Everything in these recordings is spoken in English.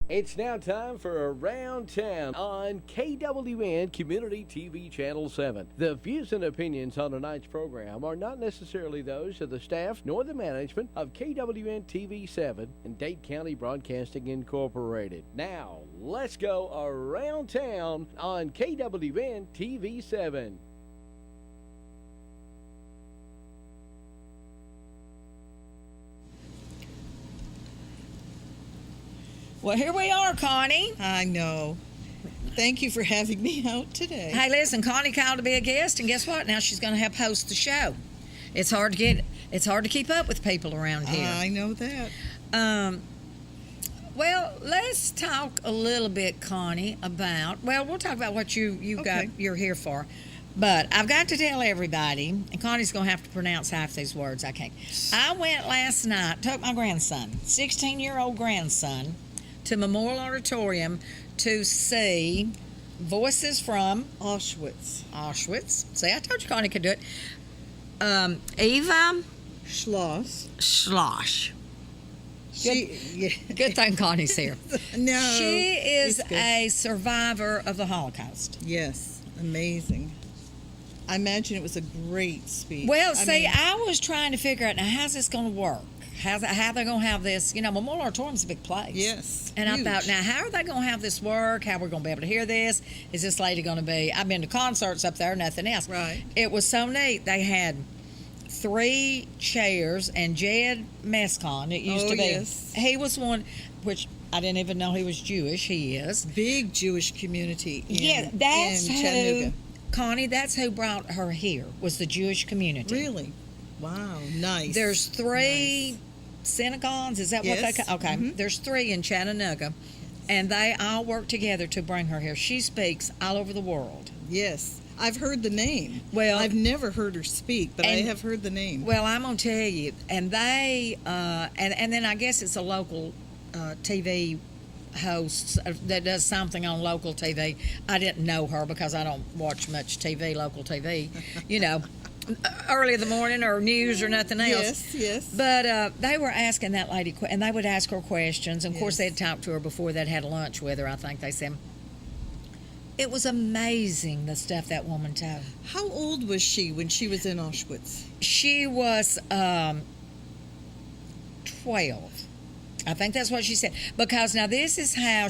It's now time for Around Town on KWN Community TV Channel 7. The views and opinions on tonight's program are not necessarily those of the staff nor the management of KWN TV 7 and Dade County Broadcasting Incorporated. Now, let's go Around Town on KWN TV 7. Well, here we are, Connie. I know. Thank you for having me out today. Hey, listen, Connie called to be a guest, and guess what? Now she's going to help host the show. It's hard to keep up with people around here. I know that. Well, let's talk a little bit, Connie, about. Well, we'll talk about what you're here for. But I've got to tell everybody, and Connie's going to have to pronounce half these words. I can't. I went last night, took my grandson, 16-year-old grandson, to Memorial Auditorium to see Voices from Auschwitz. See, I told you Connie could do it. Eva Schloss. Good thing Connie's here. No. She is a survivor of the Holocaust. Yes, amazing. I imagine it was a great speech. Well, I was trying to figure out, now, how's this going to work? How they're going to have this? Memorial Auditorium's a big place. Yes. And huge. I thought, now, how are they going to have this work? How are we going to be able to hear this? Is this lady going to be? I've been to concerts up there, nothing else. Right. It was so neat. They had 3 chairs, and Jed Mescon, it used to be. Yes. He was one, which I didn't even know he was Jewish. He is. Big Jewish community in that's Chattanooga. Connie, that's who brought her here, was the Jewish community. Really? Wow, nice. There's 3 synagogues, is that what they call? Okay, There's 3 in Chattanooga, and they all work together to bring her here. She speaks all over the world. Yes. I've heard the name. Well, I've never heard her speak, but I have heard the name. Well, I'm going to tell you, and they, and then I guess it's a local TV host that does something on local TV. I didn't know her because I don't watch much TV, local TV, early in the morning or news or nothing else. Yes. But they were asking that lady, and they would ask her questions. And of course, they'd talked to her before they'd had lunch with her, I think they said. It was amazing, the stuff that woman told. How old was she when she was in Auschwitz? She was 12. I think that's what she said. Because now this is how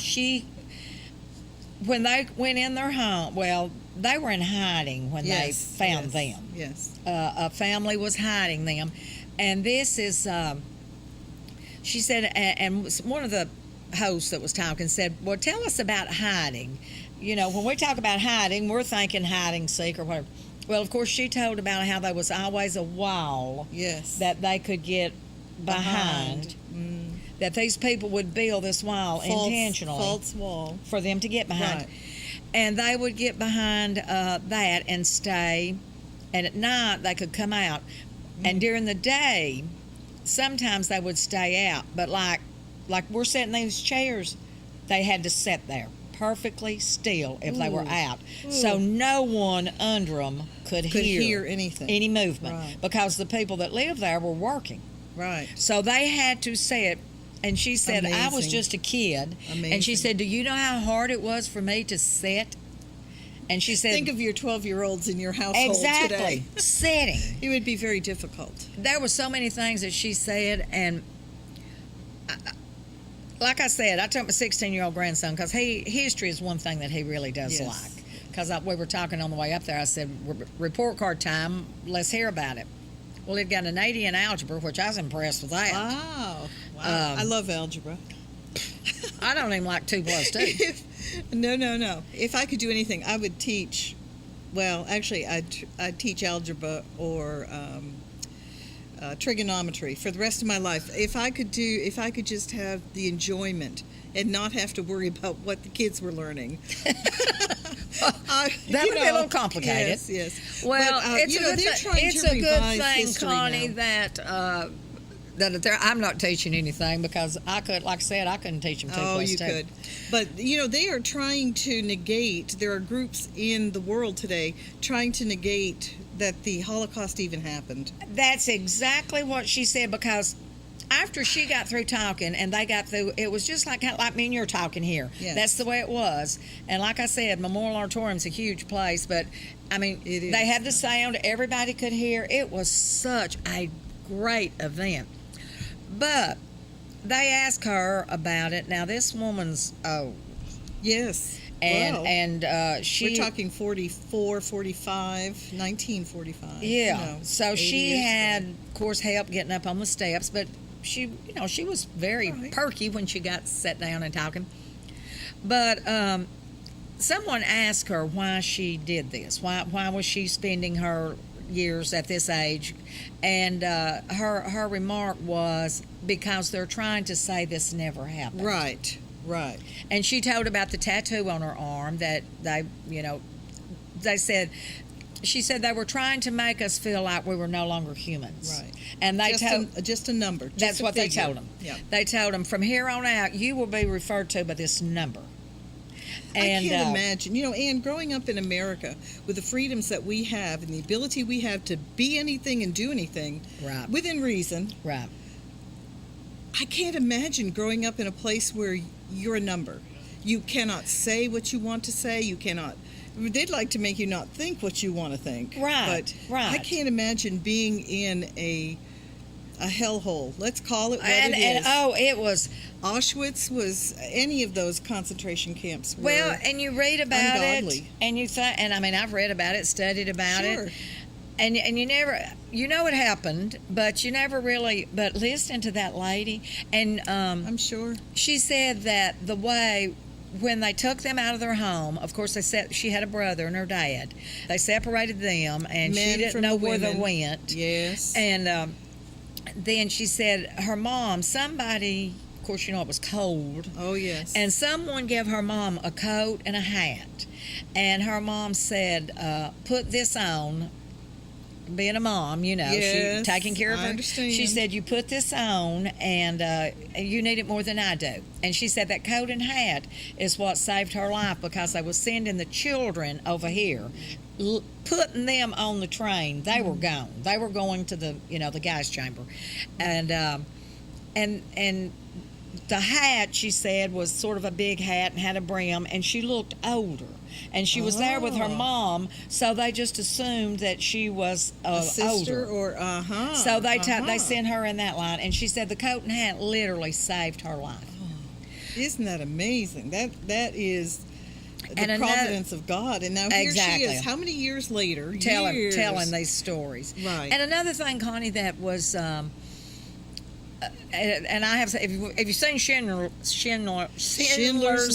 when they went in their home, well, they were in hiding when they found them. Yes. A family was hiding them. And this is, she said, and one of the hosts that was talking said, well, tell us about hiding. When we talk about hiding, we're thinking hide and seek or whatever. Well, of course, she told about how there was always a wall that they could get behind. That these people would build this wall intentionally. False wall. For them to get behind. Right. And they would get behind that and stay. And at night, they could come out. And during the day, sometimes they would stay out. But like we're sitting in these chairs, they had to sit there perfectly still if they were out. So no one under them could hear anything. Any movement. Right. Because the people that lived there were working. Right. So they had to sit. And she said, I was just a kid. Amazing. And she said, do you know how hard it was for me to sit? And she said, think of your 12-year-olds in your household today. Sitting. It would be very difficult. There were so many things that she said. And like I said, I took my 16-year-old grandson because history is one thing that he really does like. Because we were talking on the way up there. I said, report card time, let's hear about it. Well, it got an 80 in algebra, which I was impressed with that. Wow. I love algebra. I don't even like 2 plus 2. No. If I could do anything, I would teach. Well, actually, I'd teach algebra or trigonometry for the rest of my life. If I could just have the enjoyment and not have to worry about what the kids were learning. That would be a little complicated. Yes. Well, but, it's a good thing, Connie, now. that I'm not teaching anything because like I said, I couldn't teach them 2 plus 2. You could. But, they are trying to negate, there are groups in the world today trying to negate that the Holocaust even happened. That's exactly what she said because after she got through talking and they got through, it was just like me and you're talking here. Yes. That's the way it was. And like I said, Memorial Auditorium's a huge place, but I mean, It is. they had the sound, everybody could hear. It was such a great event. But they asked her about it. Now, this woman's old. Yes. And Well, and she we're talking 44, 45, 1945. yeah. you know, So 80 she years had, ago. of course, help getting up on the steps, but she, she was very Right. perky when she got sat down and talking. But someone asked her why she did this. Why was she spending her years at this age? And her remark was because they're trying to say this never happened. Right. Right. And she told about the tattoo on her arm that they said, she said they were trying to make us feel like we were no longer humans. Right. And they Just a number. Just that's a what they figure. told them. Yeah. They told them from here on out, you will be referred to by this number. And I can't imagine. Ann, growing up in America with the freedoms that we have and the ability we have to be anything and do anything Right. within reason, Right. I can't imagine growing up in a place where you're a number. You cannot say what you want to say. You cannot. They'd like to make you not think what you want to think. Right, But right. I can't imagine being in a hellhole. Let's call it what it And is. it was Auschwitz was any of those concentration camps. Were, well, and you read about it, ungodly. and you think, and I mean, I've read about it, studied about Sure. it, and you never, it happened, but you never really, but listening to that lady, and I'm sure. she said that the way when they took them out of their home, of course she had a brother and her dad. They separated them, and Men she didn't from know the where they women. went. Yes. And then she said her mom, somebody, of course, it was cold. Oh yes. And someone gave her mom a coat and a hat. And her mom said, put this on. Being a mom, Yes, she taking care of I her. understand. She said, you put this on, and you need it more than I do. And she said that coat and hat is what saved her life because they was sending the children over here, putting them on the train. They were gone. They were going to the the gas chamber, and the hat, she said, was sort of a big hat and had a brim, and she looked older. And she was there with her Oh. mom, so they just assumed that she was a sister older. or So they sent her in that line, and she said the coat and hat literally saved her life. Isn't that amazing? That is the And another- providence of God. And now here Exactly. she is. How many years later? Telling Years. these stories. Right. And another thing, Connie, that was, and I have, if you've seen Schindler's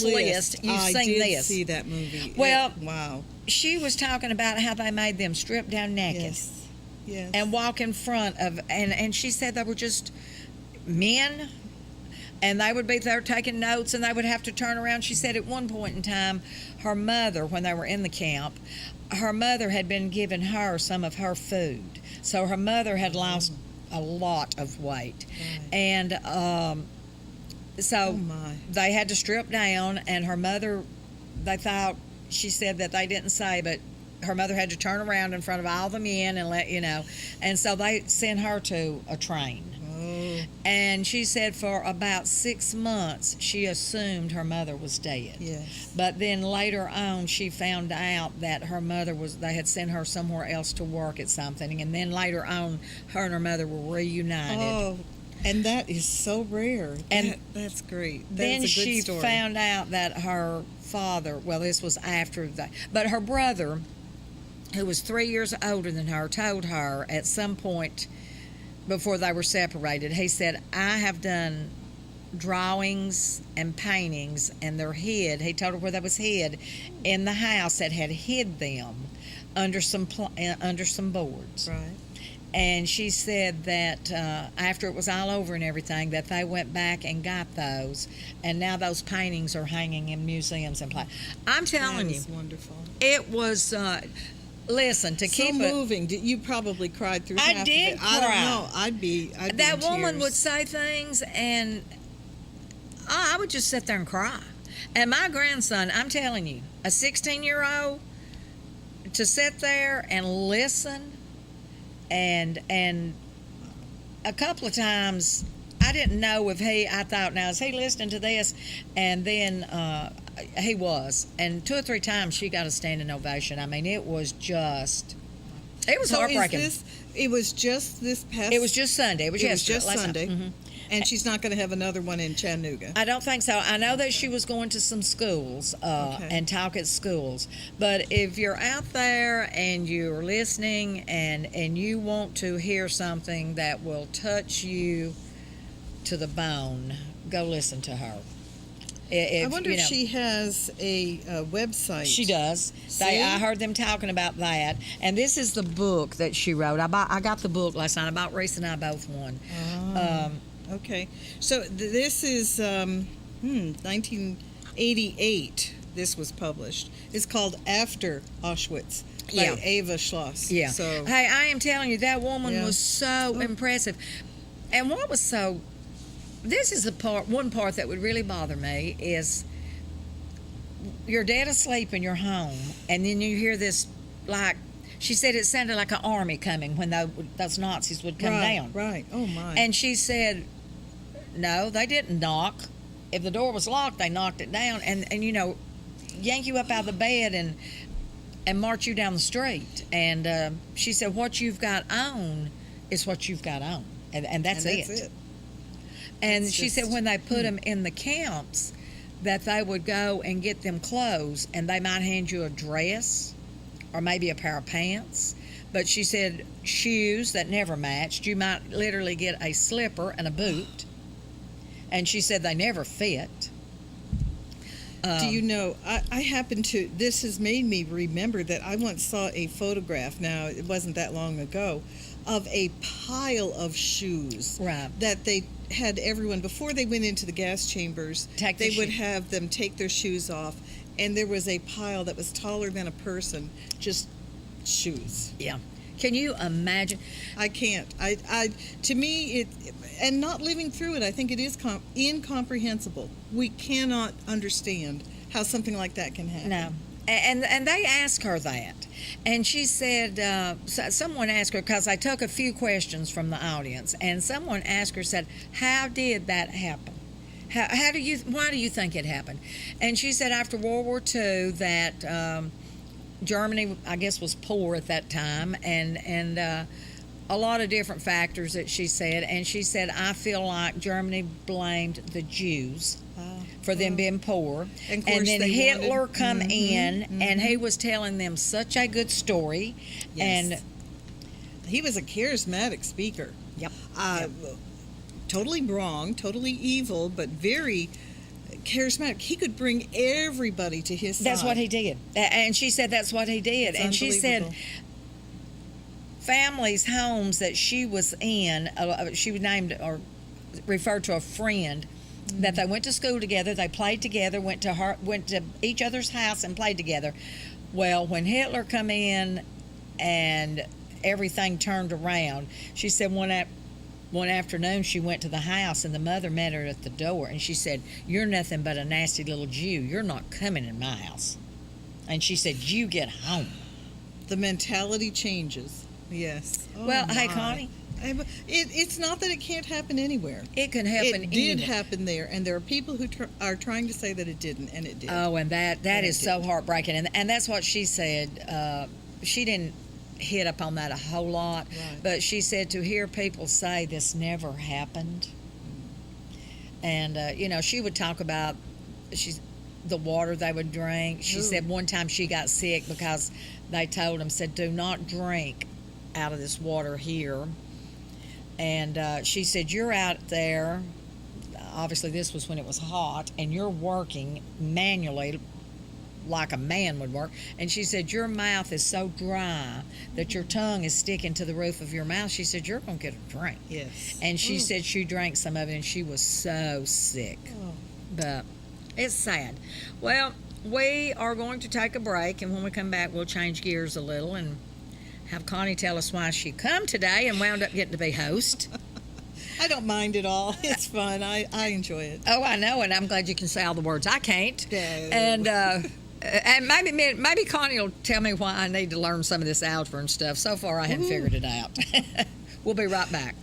List, you've I seen did this. see that movie. Well, wow. She was talking about how they made them strip down naked. Yes. Yes. And walk in front of, and she said they were just men, and they would be there taking notes, and they would have to turn around. She said at one point in time, her mother, when they were in the camp, her mother had been giving her some of her food, so her mother had lost a lot of weight, Right. and so Oh, my. they had to strip down, and her mother, they thought, she said that they didn't say, but her mother had to turn around in front of all the men and let and so they sent her to a train. Oh, And she said for about 6 months she assumed her mother was dead. yes. But then later on she found out that her mother they had sent her somewhere else to work at something, and then later on her and her mother were reunited. Oh, and that is so rare. And that's great. Then That's a good she story. found out that her father, well, this was after that, but her brother, who was 3 years older than her, told her at some point before they were separated, he said, I have done drawings and paintings, and they're hid. He told her where they was hid in the house that had hid them under some boards. Right. And she said that after it was all over and everything, that they went back and got those, and now those paintings are hanging in museums and places. I'm telling That you, is wonderful. it was. Listen, to So keep it. moving. You probably cried through I half did of it. I don't cry. know. I'd be That in woman tears. would say things, and I would just sit there and cry. And my grandson, I'm telling you, a 16-year-old, to sit there and listen, and a couple of times I didn't know if I thought, now, is he listening to this? And then he was. And 2 or 3 times she got a standing ovation. I mean, it was heartbreaking. It was just this past. It was just Sunday. It was yesterday. just Sunday. Mm-hmm. And she's not going to have another one in Chattanooga. I don't think so. I know that she was going to some schools and talk at schools. But if you're out there and you're listening and you want to hear something that will touch you to the bone, go listen to her. I wonder if she has a website. She does. I heard them talking about that. And this is the book that she wrote. I got the book last night. I bought Reese and I both one. Okay. So this is 1988. This was published. It's called After Auschwitz by Ava Schloss. Yeah. So, hey, I am telling you, that woman was so impressive. And what was so... This is one part that would really bother me is you're dead asleep in your home, and then you hear this, like, she said it sounded like an army coming when those Nazis would come down. Right. Oh, my. And she said, no, they didn't knock. If the door was locked, they knocked it down and yank you up out of the bed and march you down the street. And she said, what you've got on is what you've got on. And that's it. And she said when they put them in the camps, that they would go and get them clothes, and they might hand you a dress or maybe a pair of pants. But she said shoes that never matched. You might literally get a slipper and a boot. And she said they never fit. Do you know, I happen to, this has made me remember that I once saw a photograph, now it wasn't that long ago, of a pile of shoes that they had everyone, before they went into the gas chambers, they would have them take their shoes off, and there was a pile that was taller than a person, just shoes. Yeah. Can you imagine? I can't. To me, and not living through it, I think it is incomprehensible. We cannot understand how something like that can happen. No. And they asked her that. And she said, someone asked her, because I took a few questions from the audience, and someone asked her, said, how did that happen? Why do you think it happened? And she said after World War II that Germany, I guess, was poor at that time, and a lot of different factors that she said. And she said, I feel like Germany blamed the Jews for them being poor. And then Hitler come in, and he was telling them such a good story. Yes. And he was a charismatic speaker. Yep. Totally wrong, totally evil, but very charismatic. He could bring everybody to his side. That's what he did. And she said that's what he did. It's and she said families, homes that she was in, she was named or referred to a friend, that they went to school together, they played together, went to each other's house and played together. Well, when Hitler come in and everything turned around, she said one afternoon she went to the house and the mother met her at the door, and she said, you're nothing but a nasty little Jew. You're not coming in my house. And she said, you get home. The mentality changes. Yes. Oh, well, hey, Connie. It's not that it can't happen anywhere. It can happen. It did happen there, and there are people who are trying to say that it didn't, and it did. Oh, and that is so heartbreaking, and that's what she said. She didn't hit up on that a whole lot, but she said to hear people say this never happened, and she would talk about the water they would drink. She said one time she got sick because they told them, said, do not drink out of this water here. And she said, you're out there, obviously this was when it was hot, and you're working manually like a man would work. And she said, your mouth is so dry that your tongue is sticking to the roof of your mouth. She said, you're going to get a drink. Yes. And she said she drank some of it, and she was so sick. Oh. But it's sad. Well, we are going to take a break, and when we come back, we'll change gears a little and have Connie tell us why she come today and wound up getting to be host. I don't mind at all. It's fun. I enjoy it. Oh, I know, and I'm glad you can say all the words I can't. No. And maybe Connie will tell me why I need to learn some of this algebra and stuff. So far, I haven't figured it out. We'll be right back.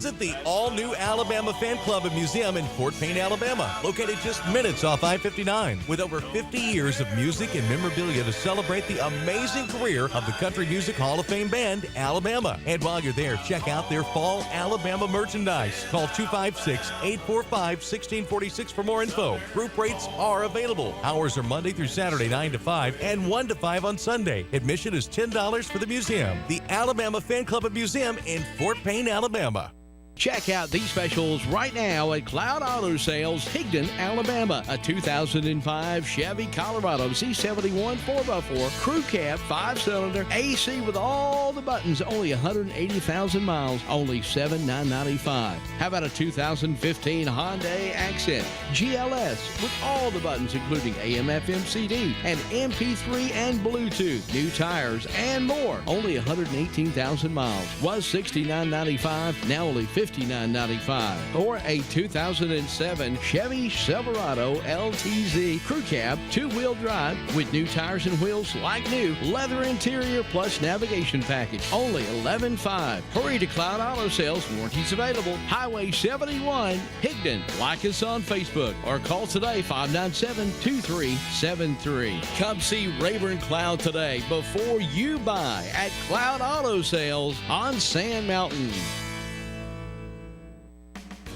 Visit the all-new Alabama Fan Club and Museum in Fort Payne, Alabama, located just minutes off I-59. With over 50 years of music and memorabilia to celebrate the amazing career of the Country Music Hall of Fame band, Alabama. And while you're there, check out their fall Alabama merchandise. Call 256-845-1646 for more info. Group rates are available. Hours are Monday through Saturday, 9 to 5, and 1 to 5 on Sunday. Admission is $10 for the museum. The Alabama Fan Club and Museum in Fort Payne, Alabama. Check out these specials right now at Cloud Auto Sales, Higdon, Alabama. A 2005 Chevy Colorado C71 4x4 Crew Cab 5-cylinder AC with all the buttons, only 180,000 miles, only $7,995. How about a 2015 Hyundai Accent GLS with all the buttons, including AM/FM CD and MP3 and Bluetooth, new tires and more, only 118,000 miles, was $69,995, now only $59.95. Or a 2007 Chevy Silverado LTZ Crew Cab 2-wheel drive with new tires and wheels like new, leather interior plus navigation package, only $11,500. Hurry to Cloud Auto Sales, warranties available. Highway 71, Higdon. Like us on Facebook or call today 597-2373. Come see Rayburn Cloud today before you buy at Cloud Auto Sales on Sand Mountain.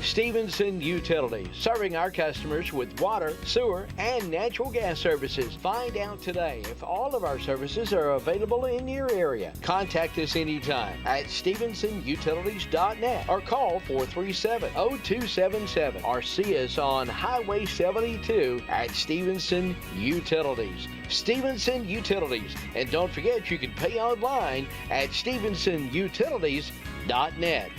Stevenson Utilities, serving our customers with water, sewer, and natural gas services. Find out today if all of our services are available in your area. Contact us anytime at stevensonutilities.net or call 437-0277 or see us on Highway 72 at Stevenson Utilities. Stevenson Utilities. And don't forget, you can pay online at stevensonutilities.net.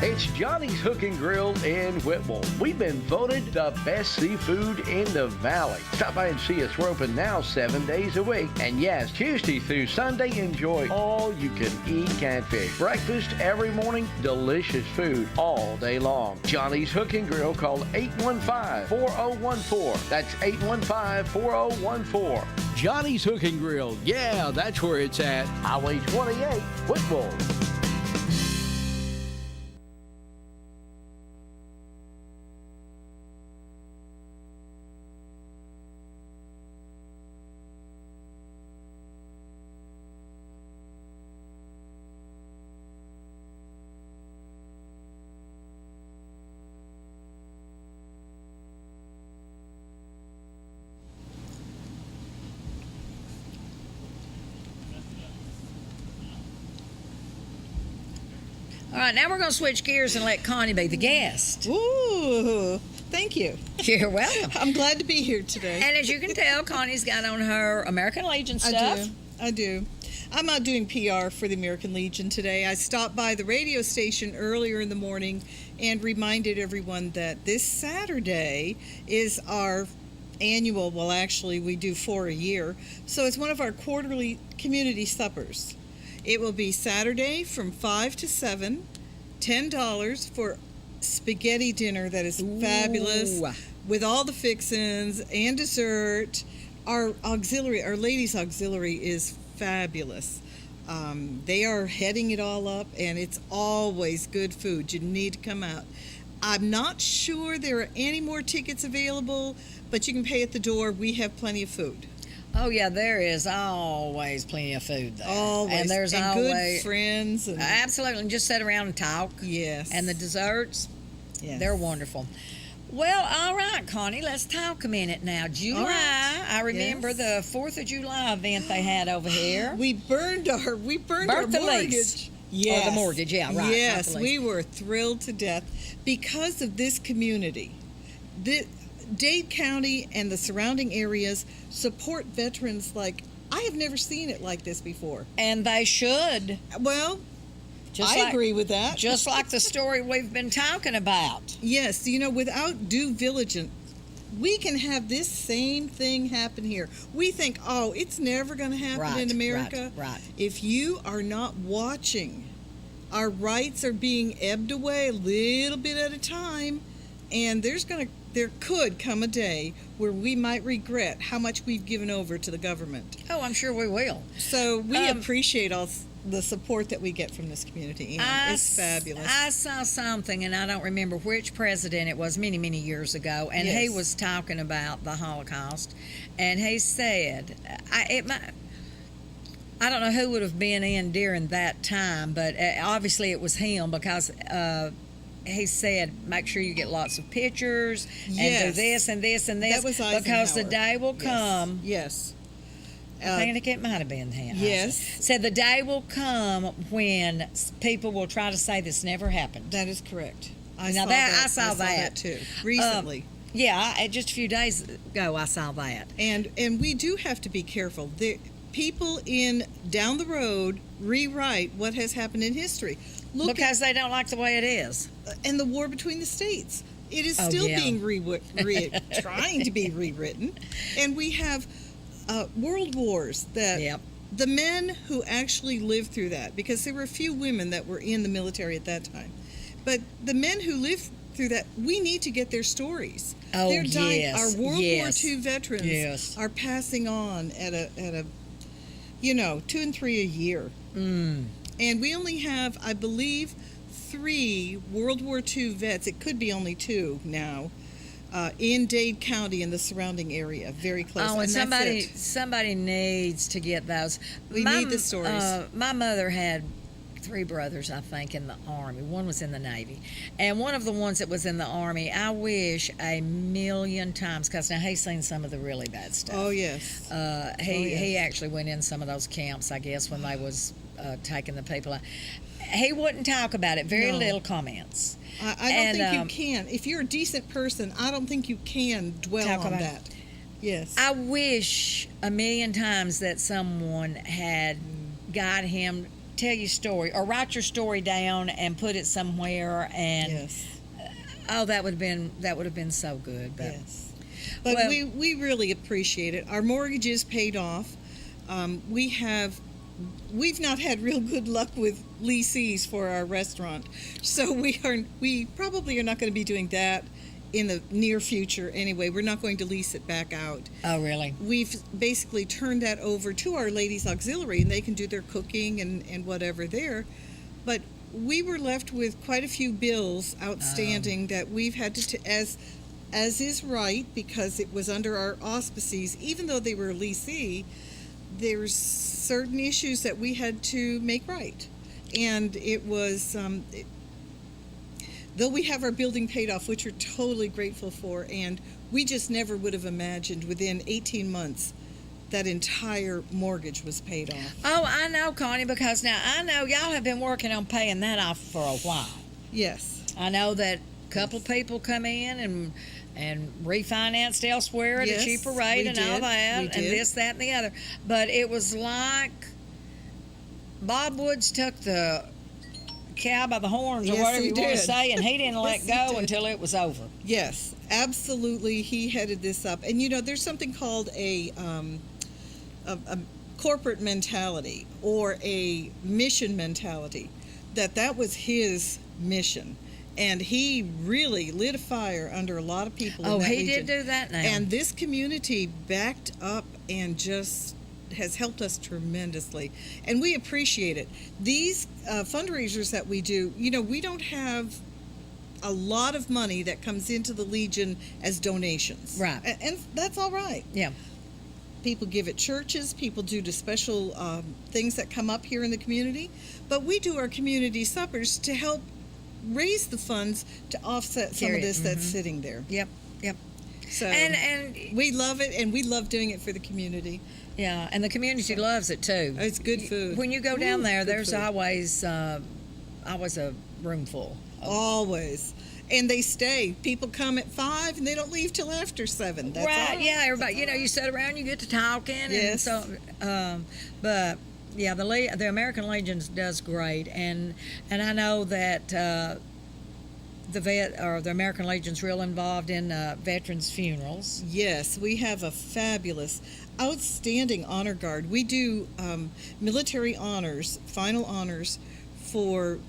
It's Johnny's Hook and Grill in Whitwell. We've been voted the best seafood in the valley. Stop by and see us. We're open now 7 days a week. And yes, Tuesday through Sunday, enjoy all you can eat catfish. Breakfast every morning, delicious food all day long. Johnny's Hook and Grill, call 815-4014. That's 815-4014. Johnny's Hook and Grill. Yeah, that's where it's at. Highway 28, Whitwell. All right, now we're going to switch gears and let Connie be the guest. Ooh, thank you. You're welcome. I'm glad to be here today. And as you can tell, Connie's got on her American Legion stuff. I do. I'm out doing PR for the American Legion today. I stopped by the radio station earlier in the morning and reminded everyone that this Saturday is our annual, well, actually, we do 4 a year. So it's one of our quarterly community suppers. It will be Saturday from 5 to 7, $10 for spaghetti dinner that is fabulous with all the fixins and dessert. Our auxiliary, our ladies' auxiliary is fabulous. They are heading it all up, and it's always good food. You need to come out. I'm not sure there are any more tickets available, but you can pay at the door. We have plenty of food. Oh, yeah, there is always plenty of food there. Always. And there's and always good friends. And absolutely. And just sit around and talk. Yes. And the desserts, yes. They're wonderful. Well, all right, Connie, let's talk a minute now. July, right. I remember the 4th of July event they had over here. We burned our Burnt the mortgage. lease. Yes. Or the mortgage, yeah, right. Yes, we were thrilled to death because of this community. The Dade County and the surrounding areas support veterans like I have never seen it like this before. And they should. Well, I agree with that. Just like the story we've been talking about. Yes, you know, without due diligence, we can have this same thing happen here. We think, oh, it's never going to happen in America. Right. If you are not watching, our rights are being ebbed away a little bit at a time, and there could come a day where we might regret how much we've given over to the government. Oh, I'm sure we will. So we appreciate the support that we get from this community. And it's fabulous. I saw something, and I don't remember which president it was, many, many years ago, and he Yes. was talking about the Holocaust, and he said, I don't know who would have been in during that time, but obviously it was him, because he said, make sure you get lots of pictures and do Yes. this and this and this, That was because the Eisenhower. day will Yes. come. Yes. I think it might have been him. Yes. Said the day will come when people will try to say this never happened. That is correct. I Now saw that- that. I saw that. too recently. Yeah, just a few days ago I saw that. And we do have to be careful. The people in down the road rewrite what has happened in history. Look Because they don't like the way it is. and the war between the states. It is Oh, still yeah. being trying to be rewritten, and we have world wars that Yep. the men who actually lived through that, because there were a few women that were in the military at that time, but the men who lived through that, we need to get their stories. Oh, They're dying. yes, Our World yes, War II veterans yes. are passing on at a 2 and 3 a year. And we only have, I believe, 3 World War II vets. It could be only 2 now, in Dade County and the surrounding area, very close. Oh, and that's it. somebody needs to get those. We need the stories. My mother had 3 brothers, I think, in the Army. One was in the Navy. And one of the ones that was in the Army, I wish a million times, because now he's seen some of the really bad stuff. Oh, yes. He actually went in some of those camps, I guess, when they was taking the people out. He wouldn't talk about it. Very No. little comments. I don't think you can. If you're a decent person, I don't think you can dwell Talk on about that. Yes. I wish a million times that someone had got him tell your story or write your story down and put it somewhere, and yes. that would have been so good. But Yes. But Well- we really appreciate it. Our mortgage is paid off. We've not had real good luck with leasees for our restaurant, so we probably are not going to be doing that in the near future anyway. We're not going to lease it back out. oh really? We've basically turned that over to our ladies auxiliary, and they can do their cooking and whatever there. But we were left with quite a few bills outstanding that we've had to as is right, because it was under our auspices. Even though they were a leasee, there's certain issues that we had to make right, and it was though we have our building paid off, which we're totally grateful for, and we just never would have imagined within 18 months that entire mortgage was paid off. Oh, I know, Connie, because now I know y'all have been working on paying that off for a while. Yes. I know that a couple of people come in and refinanced elsewhere at Yes, a cheaper rate we and all did. that, We and did. this, that, and the other. But it was like Bob Woods took the cow by the horns, or Yes, whatever he you want to did. say, and he didn't let Yes, he go did. until it was over. Yes, absolutely. He headed this up, and there's something called a corporate mentality or a mission mentality. That was his mission, and he really lit a fire under a lot of people. Oh, in that he region. did do that now. And this community backed up and just has helped us tremendously, and we appreciate it. These fundraisers that we do, we don't have a lot of money that comes into the Legion as donations, Right. And that's all right. Yeah. People give at churches, people do the special things that come up here in the community, but we do our community suppers to help raise the funds to offset some of Carry it, this that's sitting there. Yep. So And we love it, and we love doing it for the community. yeah, and the community loves it too. It's good food. When you go down Ooh, there, good there's food. always a room full. Always. And they stay. People come at 5 and they don't leave till after 7. That's right? all right. Yeah, everybody. You sit around, you get to talking, and Yes. so. But yeah, the American Legion does great, and I know that the American Legion's real involved in veterans' funerals. Yes, we have a fabulous, outstanding honor guard. We do military honors, final honors for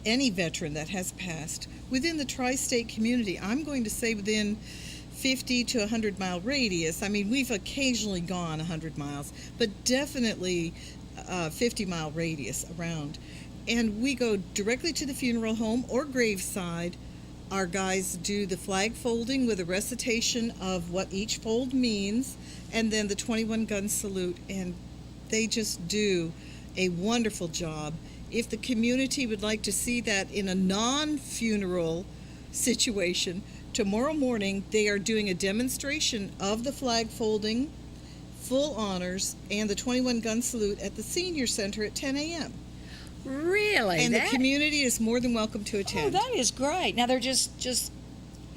any veteran that has passed within the tri-state community. I'm going to say within 50 to 100 mile radius. I mean, we've occasionally gone 100 miles, but definitely 50-mile radius around. And we go directly to the funeral home or graveside. Our guys do the flag folding with a recitation of what each fold means, and then the 21 gun salute, and they just do a wonderful job. If the community would like to see that in a non-funeral situation, tomorrow morning they are doing a demonstration of the flag folding, full honors, and the 21 gun salute at the senior center at 10 a.m. Really? And the community is more than welcome to Oh, attend. that is great. Now they're just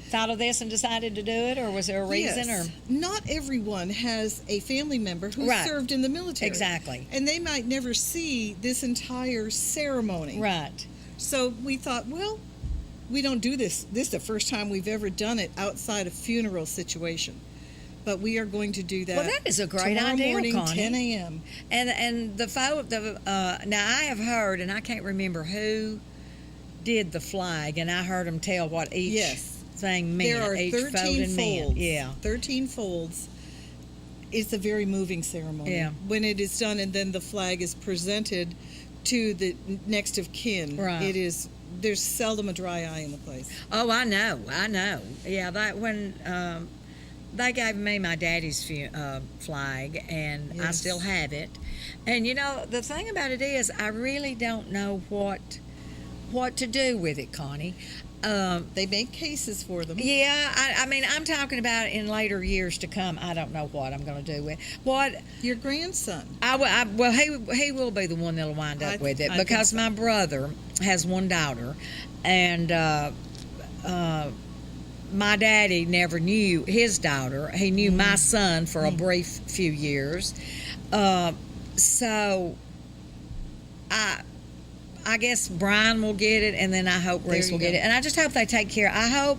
thought of this and decided to do it, or was there a reason? Yes. Or Not everyone has a family member who Right. served in the military. Exactly. And they might never see this entire ceremony. right? So we thought, well, we don't do this. This is the first time we've ever done it outside a funeral situation. But we are going to do that. Well, that is a great tomorrow idea, morning, Connie. 10 a.m. And now I have heard, and I can't remember who did the flag, and I heard them tell what each Yes. thing meant. There are each 13 folding meant. folds. Yeah. 13 folds. It's a very moving ceremony. Yeah. When it is done and then the flag is presented to the next of kin. Right. It is, there's seldom a dry eye in the place. Oh, I know. Yeah, that when they gave me my daddy's flag, and I Yes. still have it. And you know, the thing about it is, I really don't know what to do with it, Connie. They make cases for them. Yeah, I mean, I'm talking about in later years to come. I don't know what I'm going to do with what. Your grandson. Well, he will be the one that'll wind up with it, I think because so. my brother has one daughter, and my daddy never knew his daughter. He knew my son for a brief few years. So I guess Brian will get it, and then I hope Reese you will get go. it. And I just hope they take care. I hope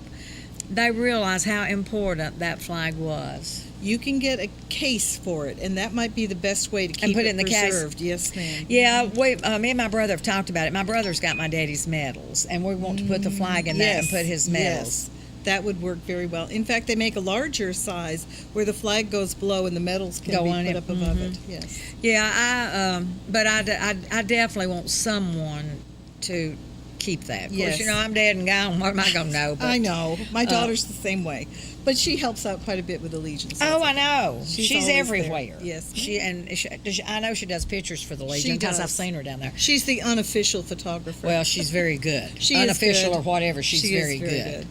they realize how important that flag was. You can get a case for it, and that might be the best way to keep put it in the case. preserved. Yes, ma'am. Yeah, me and my brother have talked about it. My brother's got my daddy's medals, and we want to put the flag in that and put his medals. Yes, that would work very well. In fact, they make a larger size where the flag goes below and the medals can Go be on put it. up above it. Yes. Yeah, but I definitely want someone to keep that. Of course, Yes. you know, I'm dead and gone. What am I going to know? But, I know. My daughter's the same way. But she helps out quite a bit with Allegiance. Oh, I know. She's She's always everywhere. there. Yes. I know she does pictures for the Legion She because I've does. seen her down there. She's the unofficial photographer. Well, she's very good. She is Unofficial good. or whatever, she's She is very, very good. good.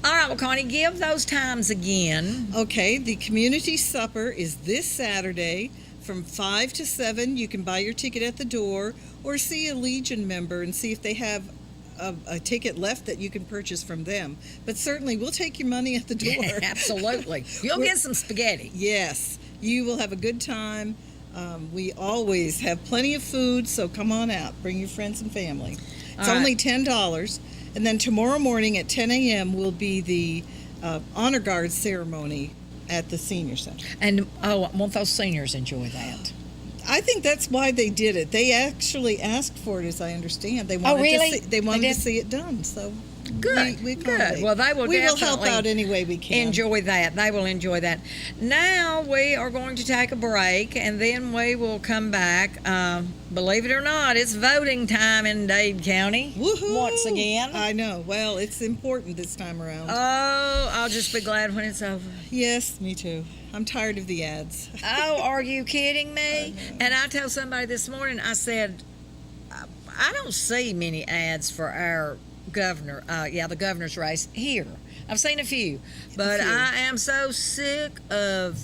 All right, well, Connie, give those times again. Okay, the community supper is this Saturday from 5 to 7. You can buy your ticket at the door or see a Legion member and see if they have a ticket left that you can purchase from them. But certainly, we'll take your money at the door. Absolutely. You'll get some spaghetti. Yes, you will have a good time. We always have plenty of food, so come on out. Bring your friends and family. It's All right. only $10. And then tomorrow morning at 10 a.m. will be the honor guard ceremony at the senior center. And, I want those seniors enjoy that. I think that's why they did it. They actually asked for it, as I understand. They wanted really? to see, they wanted They to did? see it done. So Good, we good. accommodate. Well, they will we will help definitely out any way we can. Enjoy that. They will enjoy that. Now we are going to take a break, and then we will come back. Believe it or not, it's voting time in Dade County. Woohoo! Once again. I know. Well, it's important this time around. Oh, I'll just be glad when it's over. Yes, me too. I'm tired of the ads. Oh, are you kidding me? And I told somebody this morning, I said, I don't see many ads for our governor, the governor's race here. I've seen a few, but few. I am so sick of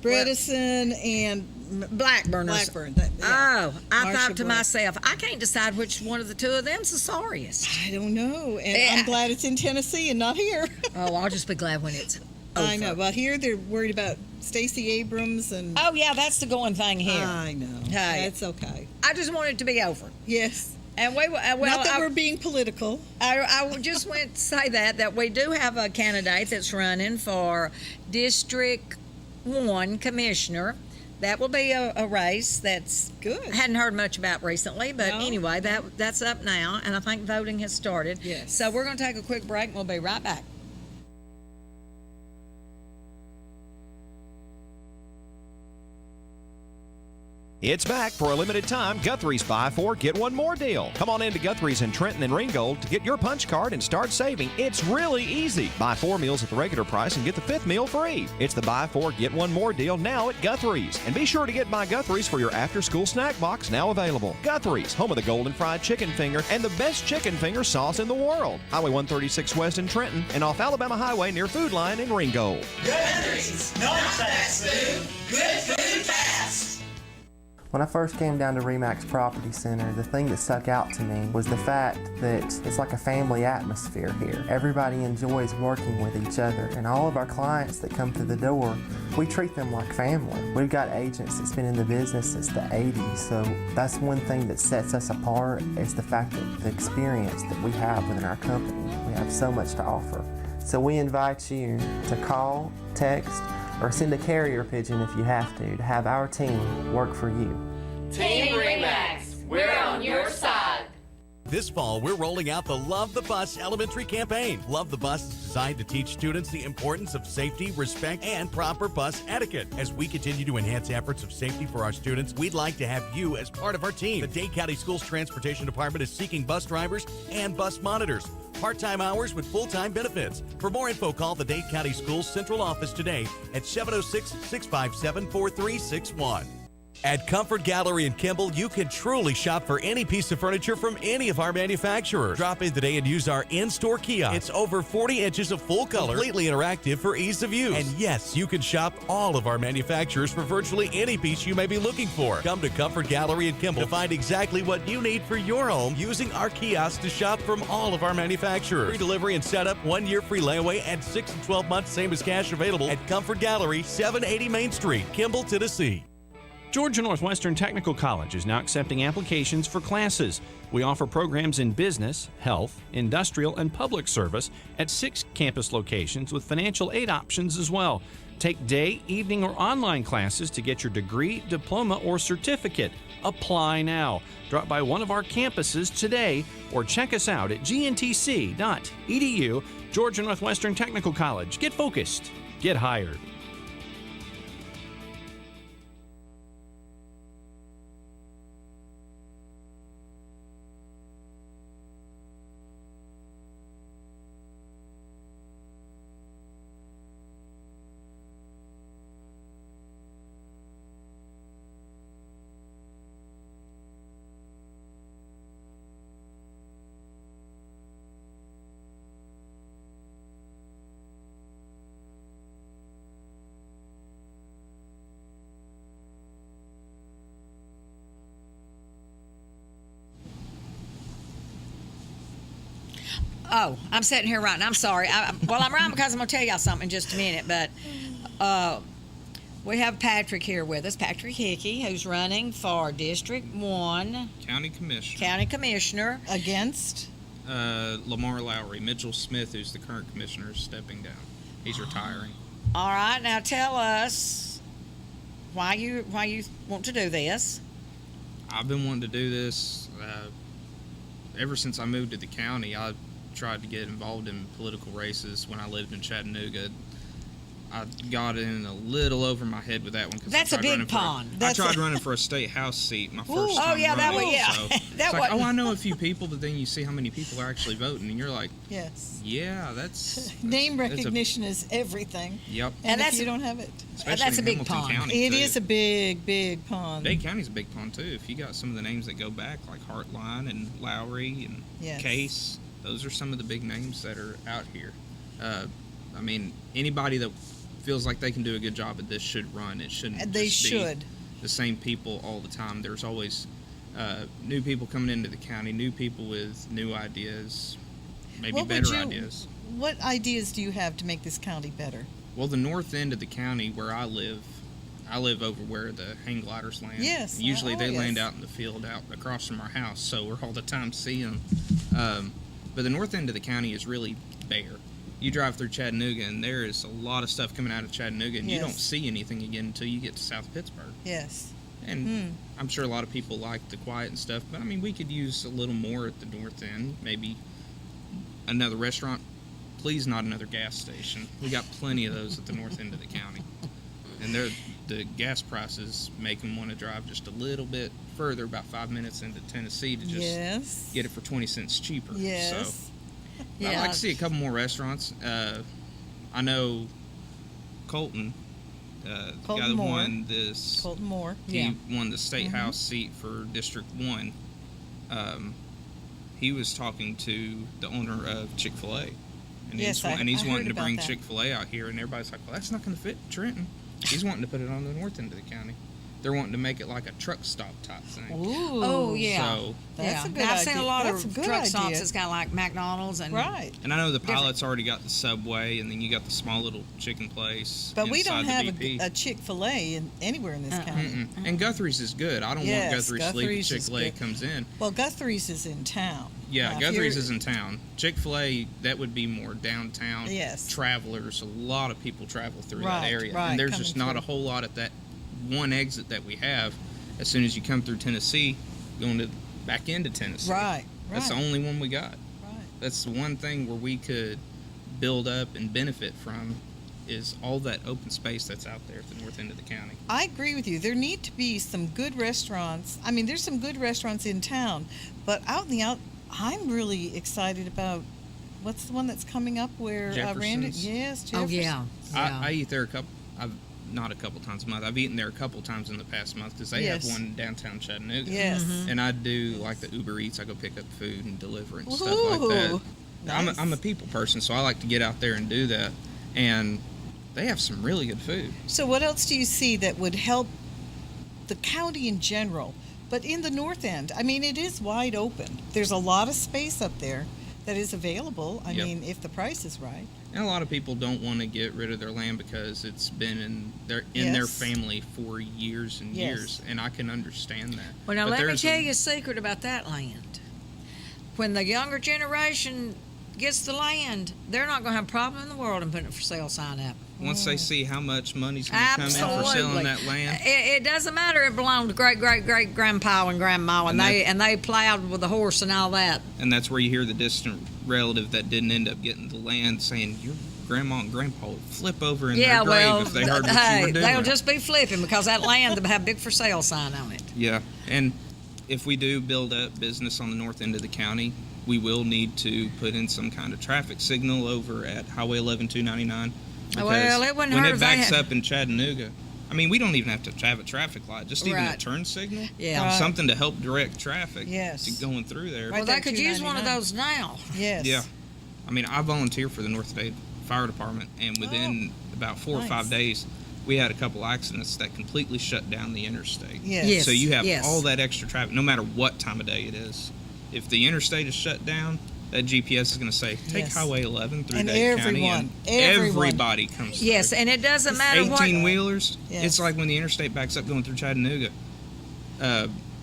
Bredesen and Blackburners. Blackburn. Oh, I Marsha thought to Black. myself, I can't decide which one of the two of them's the sorriest. I don't know. And Yeah. I'm glad it's in Tennessee and not here. Oh, I'll just be glad when it's over. I know. But here they're worried about Stacey Abrams and. Oh, yeah, that's the going thing here. I know. Hey. That's okay. I just want it to be over. Yes. And we, well, not that I- we're being political. I just went to say that we do have a candidate that's running for District 1 Commissioner. That will be a race that's Good. Hadn't heard much about recently, but No. anyway, that's up now, and I think voting has started. Yes. So we're going to take a quick break, and we'll be right back. It's back for a limited time Guthrie's Buy 4, Get 1 More deal. Come on into Guthrie's in Trenton and Ringgold to get your punch card and start saving. It's really easy. Buy 4 meals at the regular price and get the 5th meal free. It's the Buy 4, Get 1 More deal now at Guthrie's. And be sure to get by Guthrie's for your after-school snack box now available. Guthrie's, home of the Golden Fried Chicken Finger and the best chicken finger sauce in the world. Highway 136 West in Trenton and off Alabama Highway near Food Line in Ringgold. Guthrie's, no fast food, good food fast. When I first came down to RE/MAX Property Center, the thing that stuck out to me was the fact that it's like a family atmosphere here. Everybody enjoys working with each other, and all of our clients that come through the door, we treat them like family. We've got agents that's been in the business since the 80s, so that's one thing that sets us apart is the fact that the experience that we have within our company. We have so much to offer. So we invite you to call, text, or send a carrier pigeon if you have to have our team work for you. Team RE/MAX, we're on your side. This fall, we're rolling out the Love the Bus Elementary campaign. Love the Bus is designed to teach students the importance of safety, respect, and proper bus etiquette. As we continue to enhance efforts of safety for our students, we'd like to have you as part of our team. The Dade County Schools Transportation Department is seeking bus drivers and bus monitors. Part-time hours with full-time benefits. For more info, call the Dade County Schools Central Office today at 706-657-4361. At Comfort Gallery in Kimball, you can truly shop for any piece of furniture from any of our manufacturers. Drop in today and use our in-store kiosk. It's over 40 inches of full color, completely interactive for ease of use. And yes, you can shop all of our manufacturers for virtually any piece you may be looking for. Come to Comfort Gallery in Kimball to find exactly what you need for your home using our kiosk to shop from all of our manufacturers. Free delivery and setup, 1 year free layaway, and 6 and 12 months same as cash available at Comfort Gallery, 780 Main Street, Kimball, Tennessee. Georgia Northwestern Technical College is now accepting applications for classes. We offer programs in business, health, industrial, and public service at 6 campus locations with financial aid options as well. Take day, evening, or online classes to get your degree, diploma, or certificate. Apply now. Drop by one of our campuses today or check us out at gntc.edu. Georgia Northwestern Technical College. Get focused. Get hired. Oh, I'm sitting here writing. I'm sorry. I'm writing because I'm going to tell y'all something in just a minute. But we have Patrick here with us, Patrick Hickey, who's running for District 1. County Commissioner. Against? Lamar Lowry. Mitchell Smith, who's the current commissioner, is stepping down. He's retiring. All right. Now tell us why you want to do this. I've been wanting to do this ever since I moved to the county. I tried to get involved in political races when I lived in Chattanooga. I got in a little over my head with that one. That's a big pond. I tried running for a state house seat my first time. Oh, yeah, that running, was, yeah. So that it's like, I know a few people, but then you see how many people are actually voting, and you're like, yes. Yeah, that's name recognition is everything. Yep. And if you don't have it. Especially that's a big Hamilton pond. County, It too. is a big, big pond. Dade County's a big pond, too. If you got some of the names that go back, like Hartline and Lowry and Yes. Case, those are some of the big names that are out here. I mean, anybody that feels like they can do a good job at this should run. It shouldn't And they just should. be the same people all the time. There's always new people coming into the county, new people with new ideas, maybe better ideas. What ideas do you have to make this county better? Well, the north end of the county where I live over where the hang gliders land. Yes. Usually they yes. land out in the field out across from our house, so we're all the time seeing them. But the north end of the county is really bare. You drive through Chattanooga, and there is a lot of stuff coming out of Chattanooga, and you Yes. don't see anything again until you get to South Pittsburgh. Yes. And I'm sure a lot of people like the quiet and stuff, but I mean, we could use a little more at the north end. Maybe another restaurant. Please, not another gas station. We got plenty of those at the north end of the county, and the gas prices make them want to drive just a little bit further, about 5 minutes into Tennessee, to just get it for 20 cents cheaper. Yes. So I'd like to see a couple more restaurants. I know Colton, the guy that won this. Colton Moore. He won the State House seat for District 1. He was talking to the owner of Chick-fil-A. And he's wanting to bring Chick-fil-A out here, and everybody's like, well, that's not going to fit Trenton. He's wanting to put it on the north end of the county. They're wanting to make it like a truck stop type thing. Ooh. Oh, yeah. So, That's a good I've idea. seen a lot That's of a good truck idea. stops that's kind of like McDonald's. And and I know the pilot's already got the Subway, and then you got the small little chicken place. But we don't inside have the BP. a Chick-fil-A anywhere in this county. And Guthrie's is good. I don't want Guthrie's to leave if Chick-fil-A comes in. Well, Guthrie's is in town. Yeah, Guthrie's is in town. Chick-fil-A, that would be more downtown. Yes. Travelers, a lot of people travel through Right, that area. right, And there's coming just not through. a whole lot at that one exit that we have. As soon as you come through Tennessee, going back into Tennessee. Right. That's the only one we got. Right. That's the one thing where we could build up and benefit from, is all that open space that's out there at the north end of the county. I agree with you. There need to be some good restaurants. I mean, there's some good restaurants in town, but out in the I'm really excited about what's the one that's coming up where Randy? Jefferson's? Yes, Oh, Jefferson's. yeah. I eat there not a couple times a month. I've eaten there a couple times in the past month because they have one in downtown Chattanooga. Yes. And I do like the Uber Eats. I go pick up food and deliver it and stuff Ooh, like that. nice. I'm a people person, so I like to get out there and do that. And they have some really good food. So what else do you see that would help the county in general, but in the north end? I mean, it is wide open. There's a lot of space up there that is available. I mean, if the price is right. And a lot of people don't want to get rid of their land because it's been in their family for years and years, and I can understand that. Well, now let me tell you a secret about that land. When the younger generation gets the land, they're not going to have a problem in the world in putting a for sale sign up. Once they see how much money's going to come in for selling that land, it doesn't matter. It belonged to great grandpa and grandma, and they plowed with a horse and all that. And that's where you hear the distant relative that didn't end up getting the land saying, "Your grandma and grandpa would flip over in their grave if they heard what you were doing." They'll just be flipping because that land will have a big for sale sign on it. Yeah, and if we do build up business on the north end of the county, we will need to put in some kind of traffic signal over at Highway 11-299. Well, it wouldn't when hurt it if they backs had- up in Chattanooga, I mean, we don't even have to have a traffic light, just even a Right. turn signal. Yeah. Right. Something to help direct traffic Yes. to going through there. Well, they could use one of those now. Yes. Yeah. I mean, I volunteer for the North Dade Fire Department, and within about 4 or 5 days, we had a couple accidents that completely shut down the interstate. Yes. So you have Yes. all that extra traffic, no matter what time of day it is. If the interstate is shut down, that GPS is going to say, take Yes. Highway 11 through And Dade County, everyone, and everyone. everybody comes through. Yes, and it doesn't matter what. 18-wheelers, Yes. it's like when the interstate backs up going through Chattanooga.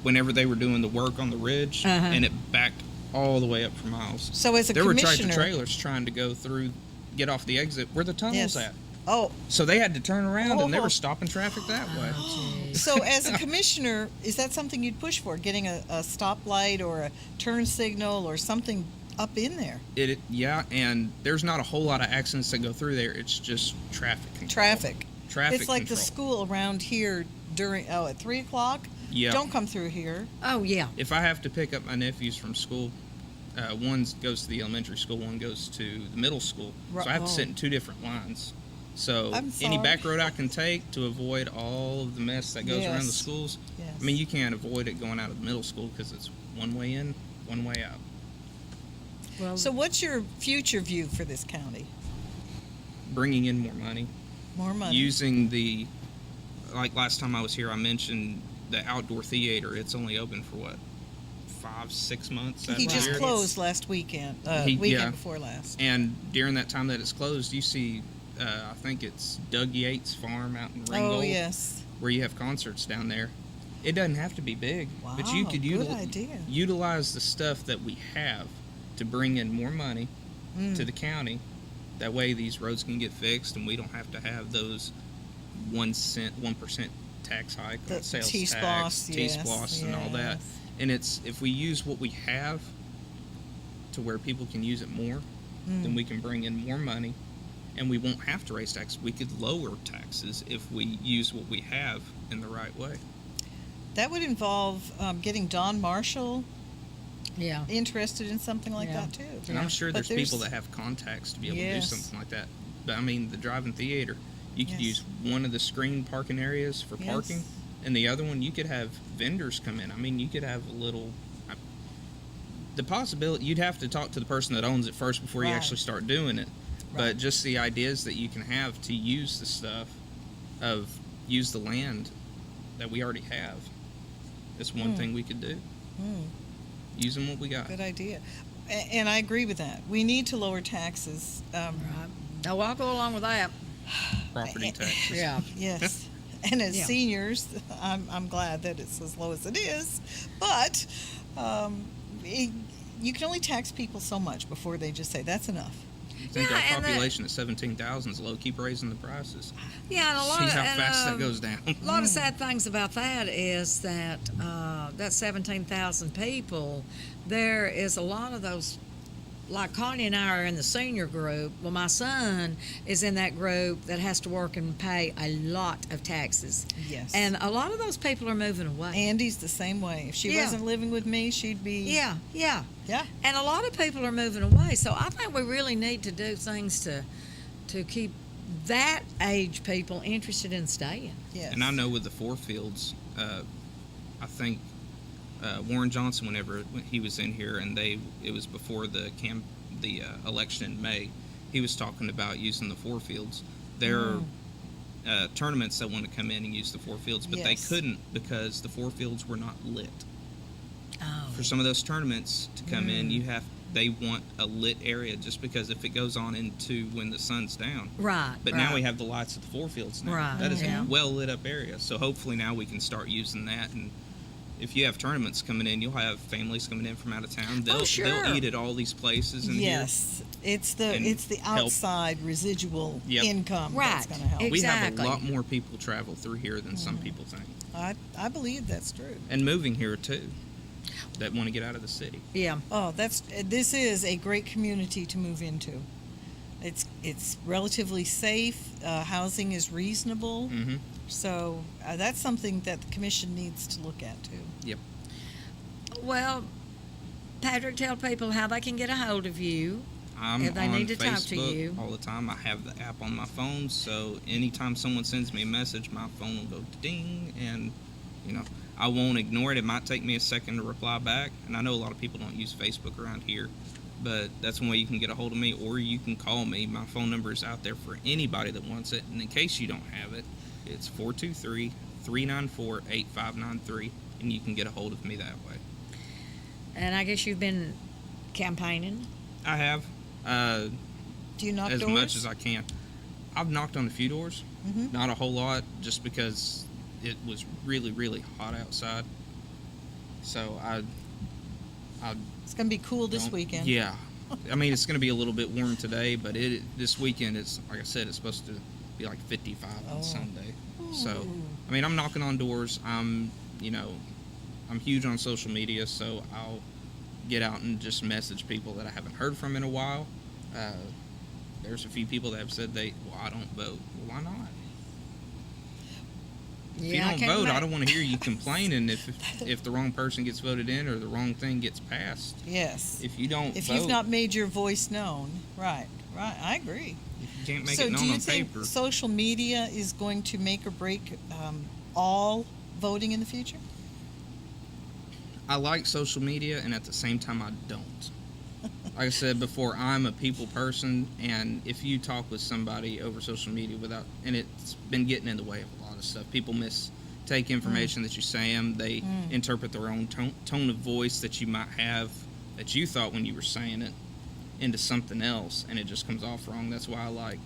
Whenever they were doing the work on the ridge, and it backed all the way up for miles. So as a there were commissioner, tractor-trailers trying to go through, get off the exit where the tunnel's Yes. at. Oh, So they had to turn around, and they Oh. were stopping traffic that way. so as a commissioner, is that something you'd push for? Getting a stoplight or a turn signal or something up in there? Yeah, and there's not a whole lot of accidents that go through there. It's just traffic control. Traffic. It's like the control. school around here at 3 o'clock. Yeah. Don't come through here. Oh yeah. If I have to pick up my nephews from school, one goes to the elementary school, one goes to the middle school. So I have to sit in 2 different lines. So I'm any sorry. back road I can take to avoid all of the mess that goes around the Yes. schools. Yes. I mean, you can't avoid it going out of the middle school because it's one way in, one way out. Well, So what's your future view for this county? Bringing in more money. More money. Using like last time I was here, I mentioned the outdoor theater. It's only open for what, 5-6 months? out He of the just year? closed last weekend. Weekend yeah. before last. And during that time that it's closed, you see, I think it's Doug Yates Farm out in Ringgold, Oh yes. where you have concerts down there. It doesn't have to be big, but you Wow, could good idea. utilize the stuff that we have to bring in more money to the county. That way these roads can get fixed and we don't have to have those 1% tax hike The on sales T-SPLOST, tax, yes, T-SPLOST and all that. yes. And if we use what we have to where people can use it more, then we can bring in more money and we won't have to raise taxes. We could lower taxes if we use what we have in the right way. That would involve getting Don Marshall Yeah. interested in something like Yeah. that too. And I'm sure But there's people that have contacts to be able Yes. to do something like that. But I mean, the drive-in theater, you could Yes. use one of the screen parking areas for Yes. parking, and the other one you could have vendors come in. I mean, you could have a little. The possibility, you'd have to talk to the person that owns it first before you Right. actually start doing it. Right. But just the ideas that you can have to use the stuff, use the land that we already have. That's one thing we could do. Using what we got. Good idea. And I agree with that. We need to lower taxes. Right. Oh, I'll go along with that. Property taxes. Yeah. Yes. And as Yeah. seniors, I'm glad that it's as low as it is. But you can only tax people so much before they just say, that's enough. I think Yeah, our and population at 17,000 is low. Keep raising the prices. Yeah, and a lot See of how fast that goes down. A lot of sad things about that is that that 17,000 people, there is a lot of those. Like Connie and I are in the senior group. Well, my son is in that group that has to work and pay a lot of taxes. Yes. And a lot of those people are moving away. Andy's the same way. If she Yeah. wasn't living with me, she'd be. Yeah. Yeah. And a lot of people are moving away. So I think we really need to do things to keep that age people interested in staying. Yes. And I know with the four fields, I think Warren Johnson, whenever he was in here, and it was before the election in May, he was talking about using the four fields. There are tournaments that want to come in and use the four fields, but they Yes. couldn't because the four fields were not lit. Oh. For some of those tournaments to come in, they want a lit area, just because if it goes on into when the sun's down. Right. But right. now we have the lights at the four fields now. Right, That is yeah. a well lit up area. So hopefully now we can start using that. And if you have tournaments coming in, you'll have families coming in from out of town. They'll sure. eat at all these places in here. Yes. It's the And help. outside residual Yep. income Right. that's going to help. We have Exactly. a lot more people travel through here than some people think. I believe that's true. And moving here too, that want to get out of the city. Yeah. Oh, this is a great community to move into. It's relatively safe. Housing is reasonable. Mm-hmm. So that's something that the commission needs to look at too. Yep. Well, Patrick, tell people how they can get a hold of you. I'm If they on need to Facebook talk to you. all the time. I have the app on my phone, so anytime someone sends me a message, my phone will go ding, and I won't ignore it. It might take me a second to reply back, and I know a lot of people don't use Facebook around here, but that's one way you can get a hold of me, or you can call me. My phone number is out there for anybody that wants it, and in case you don't have it, it's 423-394-8593, and you can get a hold of me that way. And I guess you've been campaigning. I have. Do you knock as doors? much as I can. I've knocked on a few doors, Mhm. not a whole lot, just because it was really, really hot outside. So It's going to be cool this don't- weekend. Yeah, I mean it's going to be a little bit warm today, but this weekend it's like I said, it's supposed to be like 55 on Sunday. So I mean I'm knocking on doors. I'm huge on social media, so I'll get out and just message people that I haven't heard from in a while. There's a few people that have said I don't vote. Well, why not? If you don't vote, I don't want to hear you complaining if the wrong person gets voted in or the wrong thing gets passed. Yes. If you don't If vote, you've not made your voice known, right, I agree. if you can't make So it known do you on think paper, social media is going to make or break all voting in the future? I like social media, and at the same time, I don't. Like I said before, I'm a people person, and if you talk with somebody over social media and it's been getting in the way of a lot of stuff. People take information that you say them. They interpret their own tone of voice that you might have, that you thought when you were saying it, into something else, and it just comes off wrong. That's why I like,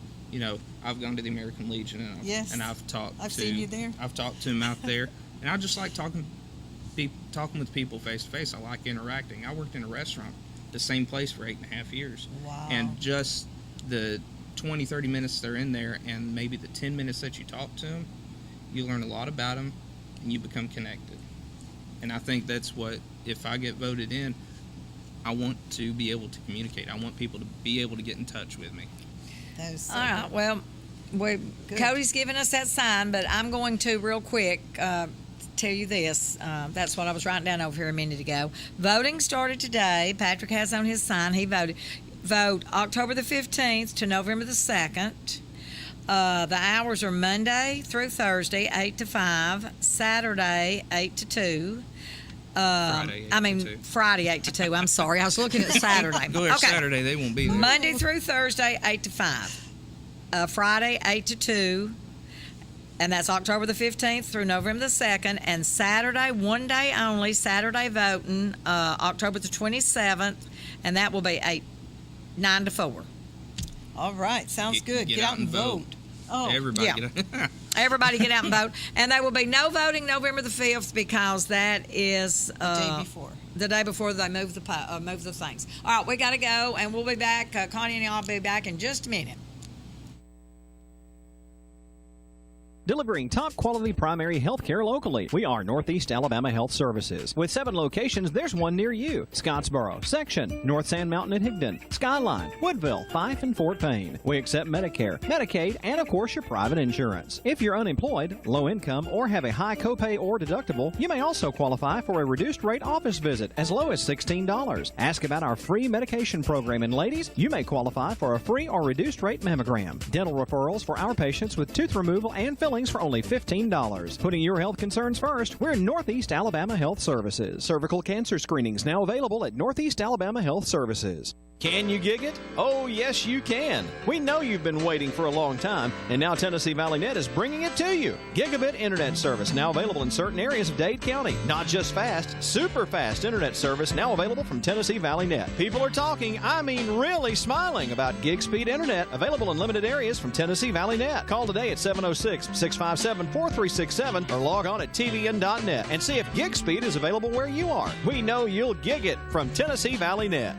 I've gone to the American Legion, and I've seen you there. I've talked to them out there, and I just like talking with people face to face. I like interacting. I worked in a restaurant, the same place for 8.5 years. Wow. And just the 20-30 minutes they're in there, and maybe the 10 minutes that you talk to them, you learn a lot about them, and you become connected. And I think that's what, if I get voted in, I want to be able to communicate. I want people to be able to get in touch with me. That is so All right. Well, Cody's giving us that sign, but I'm going to real quick tell you this. That's what I was writing down over here a minute ago. Voting started today. Patrick has on his sign. He voted. Vote October the 15th to November the 2nd. The hours are Monday through Thursday, 8 to 5, Saturday, 8 to 2. Friday, 8 to 2. I'm sorry. I was looking at Saturday. Go ahead, Saturday, they won't be there. Monday through Thursday, 8 to 5. Friday, 8 to 2. And that's October the 15th through November the 2nd. And Saturday, one day only, Saturday voting, October the 27th. And that will be 9 to 4. All right, sounds good. Get out and vote. Oh, everybody yeah. get out. Everybody get out and vote. And there will be no voting November the 5th because that is day before. The day before they move the things. All right, we got to go, and we'll be back. Connie and I'll be back in just a minute. Delivering top-quality primary health care locally. We are Northeast Alabama Health Services. With 7 locations, there's one near you. Scottsboro, Section, North Sand Mountain and Higdon, Skyline, Woodville, Fife, and Fort Payne. We accept Medicare, Medicaid, and of course your private insurance. If you're unemployed, low income, or have a high copay or deductible, you may also qualify for a reduced rate office visit as low as $16. Ask about our free medication program, and ladies, you may qualify for a free or reduced rate mammogram. Dental referrals for our patients with tooth removal and fillings for only $15. Putting your health concerns first, we're Northeast Alabama Health Services. Cervical cancer screenings now available at Northeast Alabama Health Services. Can you gig it? Oh, yes, you can. We know you've been waiting for a long time, and now Tennessee Valley Net is bringing it to you. Gigabit internet service now available in certain areas of Dade County. Not just fast, super fast internet service now available from Tennessee Valley Net. People are talking, I mean really smiling about gig speed internet available in limited areas from Tennessee Valley Net. Call today at 706-657-4367 or log on at tvn.net and see if gig speed is available where you are. We know you'll gig it from Tennessee Valley Net.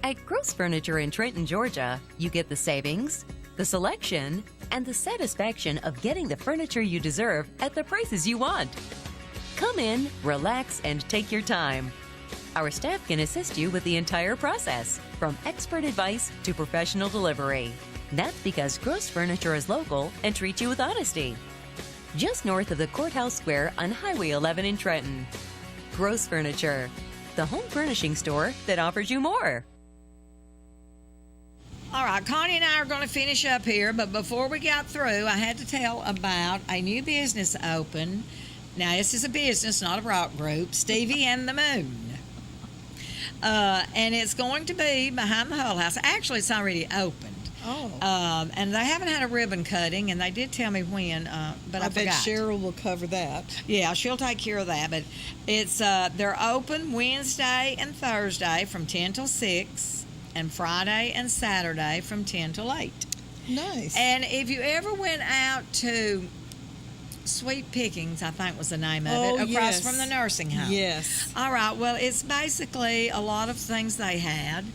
At Gross Furniture in Trenton, Georgia, you get the savings, the selection, and the satisfaction of getting the furniture you deserve at the prices you want. Come in, relax, and take your time. Our staff can assist you with the entire process, from expert advice to professional delivery. That's because Gross Furniture is local and treats you with honesty. Just north of the Courthouse Square on Highway 11 in Trenton. Gross Furniture, the home furnishing store that offers you more. All right, Connie and I are going to finish up here, but before we got through, I had to tell about a new business open. Now, this is a business, not a rock group, Stevie and the Moon. And it's going to be behind the Hull House. Actually, it's already opened. Oh. And they haven't had a ribbon cutting, and they did tell me when, but I forgot. bet Cheryl will cover that. Yeah, she'll take care of that. But it's they're open Wednesday and Thursday from 10 till 6. And Friday and Saturday from 10 till 8. Nice. And if you ever went out to Sweet Pickings, I think was the name of it, across from the nursing home. Yes. All right, well, it's basically a lot of things they had.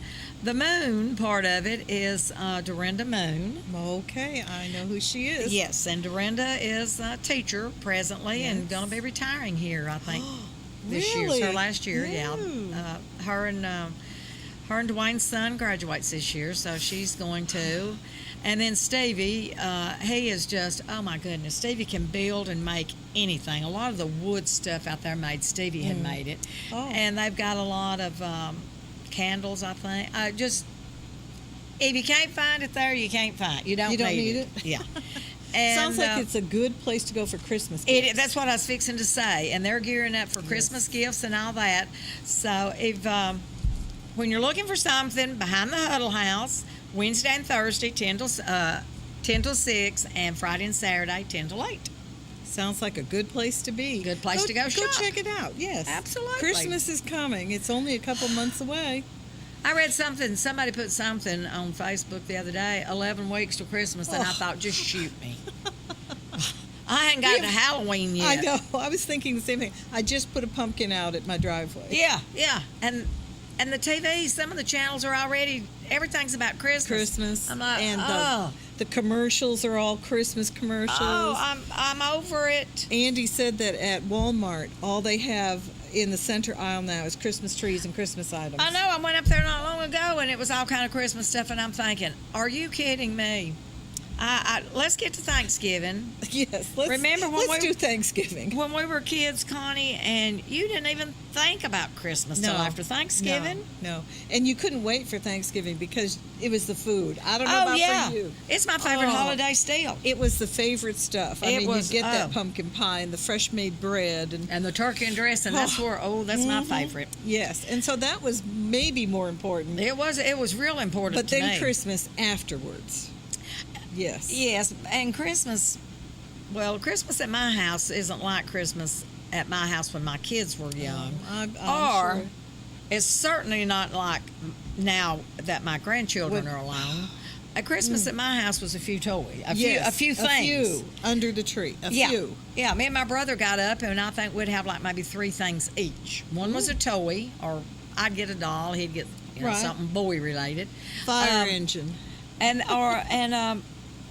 The Moon part of it is Dorinda Moon. Okay, I know who she is. Yes, and Dorinda is a teacher presently and going to be retiring here, I think, this year. It's her last year, yeah. Her and Dwayne's son graduates this year, so she's going to. And then Stevie, he is just, oh my goodness, Stevie can build and make anything. A lot of the wood stuff out there Stevie had made it. Oh. And they've got a lot of candles, I think. Just, if you can't find it there, you can't find it. You don't need it. Yeah. And, sounds like it's a good place to go for Christmas gifts. That's what I was fixing to say. And they're gearing up for Christmas gifts and all that. So if... when you're looking for something behind the Huddle House, Wednesday and Thursday, 10 till 6, and Friday and Saturday, 10 till 8. Sounds like a good place to be. Good place to go shop. Go check it out, yes. Absolutely. Christmas is coming. It's only a couple months away. I read somebody put something on Facebook the other day, 11 weeks till Christmas, and I thought, just shoot me. I ain't gotten to Halloween yet. I know. I was thinking the same thing. I just put a pumpkin out at my driveway. Yeah. And the TV, some of the channels are already, everything's about Christmas. I'm like, and the commercials are all Christmas commercials. Oh, I'm over it. Andy said that at Walmart, all they have in the center aisle now is Christmas trees and Christmas items. I know. I went up there not long ago, and it was all kind of Christmas stuff, and I'm thinking, are you kidding me? Let's get to Thanksgiving. Yes, Remember when let's do Thanksgiving. When we were kids, Connie, and you didn't even think about Christmas till after Thanksgiving? No. And you couldn't wait for Thanksgiving because it was the food. I don't know about for you. It's my favorite holiday still. It was the favorite stuff. I mean, you get that oh. pumpkin pie and the fresh made bread and the turkey and dressing. That's my favorite. Yes, and so that was maybe more important. It was real important. But to then me. Christmas afterwards. Yes, and Christmas. Well, Christmas at my house isn't like Christmas at my house when my kids were young. I'm or sure. it's certainly not like now that my grandchildren are alone. At Christmas at my house was a few toys, a few things. A few under the tree. A few. Yeah, me and my brother got up, and I think we'd have like maybe 3 things each. One was a toy, or I'd get a doll. He'd get something boy related. Fire engine. And